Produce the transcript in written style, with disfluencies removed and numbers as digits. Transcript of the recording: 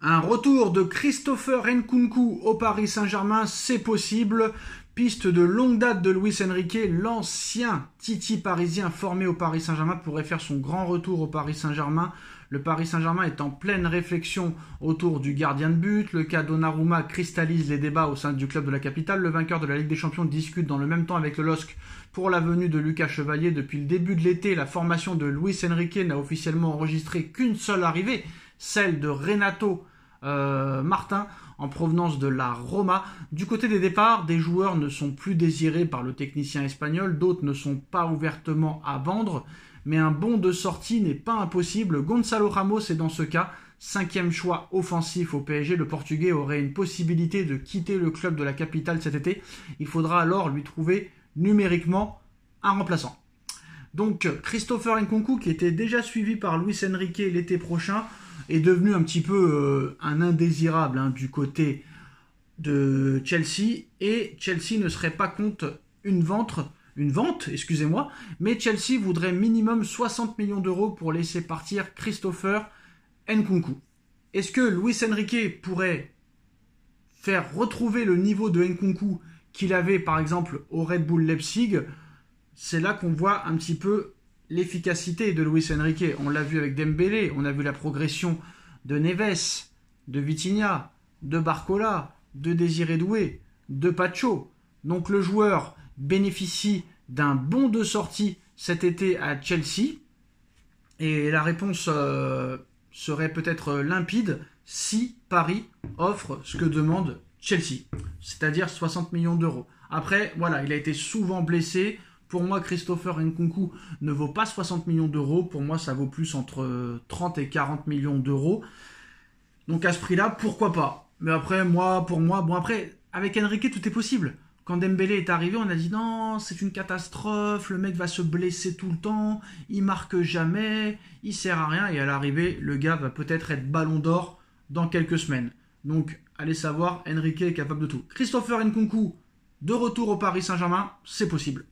Un retour de Christopher Nkunku au Paris Saint-Germain, c'est possible. Piste de longue date de Luis Enrique, l'ancien Titi parisien formé au Paris Saint-Germain pourrait faire son grand retour au Paris Saint-Germain. Le Paris Saint-Germain est en pleine réflexion autour du gardien de but. Le cas Donnarumma cristallise les débats au sein du club de la capitale. Le vainqueur de la Ligue des Champions discute dans le même temps avec le LOSC pour la venue de Lucas Chevalier. Depuis le début de l'été, la formation de Luis Enrique n'a officiellement enregistré qu'une seule arrivée, celle de Renato Martin en provenance de la Roma. Du côté des départs, des joueurs ne sont plus désirés par le technicien espagnol, d'autres ne sont pas ouvertement à vendre, mais un bon de sortie n'est pas impossible. Gonzalo Ramos est dans ce cas, 5e choix offensif au PSG. Le Portugais aurait une possibilité de quitter le club de la capitale cet été. Il faudra alors lui trouver numériquement un remplaçant. Donc Christopher Nkunku, qui était déjà suivi par Luis Enrique l'été prochain, est devenu un petit peu un indésirable du côté de Chelsea, et Chelsea ne serait pas contre une vente, mais Chelsea voudrait minimum 60 millions d'euros pour laisser partir Christopher Nkunku. Est-ce que Luis Enrique pourrait faire retrouver le niveau de Nkunku qu'il avait par exemple au Red Bull Leipzig? C'est là qu'on voit un petit peu l'efficacité de Luis Enrique. On l'a vu avec Dembélé, on a vu la progression de Neves, de Vitinha, de Barcola, de Désiré Doué, de Pacho. Donc le joueur bénéficie d'un bon de sortie cet été à Chelsea. Et la réponse serait peut-être limpide si Paris offre ce que demande Chelsea, c'est-à-dire 60 millions d'euros. Après, voilà, il a été souvent blessé. Pour moi, Christopher Nkunku ne vaut pas 60 millions d'euros. Pour moi, ça vaut plus entre 30 et 40 millions d'euros. Donc à ce prix-là, pourquoi pas? Mais après, après, avec Enrique, tout est possible. Quand Dembélé est arrivé, on a dit non, c'est une catastrophe, le mec va se blesser tout le temps, il marque jamais, il sert à rien. Et à l'arrivée, le gars va peut-être être ballon d'or dans quelques semaines. Donc, allez savoir, Enrique est capable de tout. Christopher Nkunku, de retour au Paris Saint-Germain, c'est possible.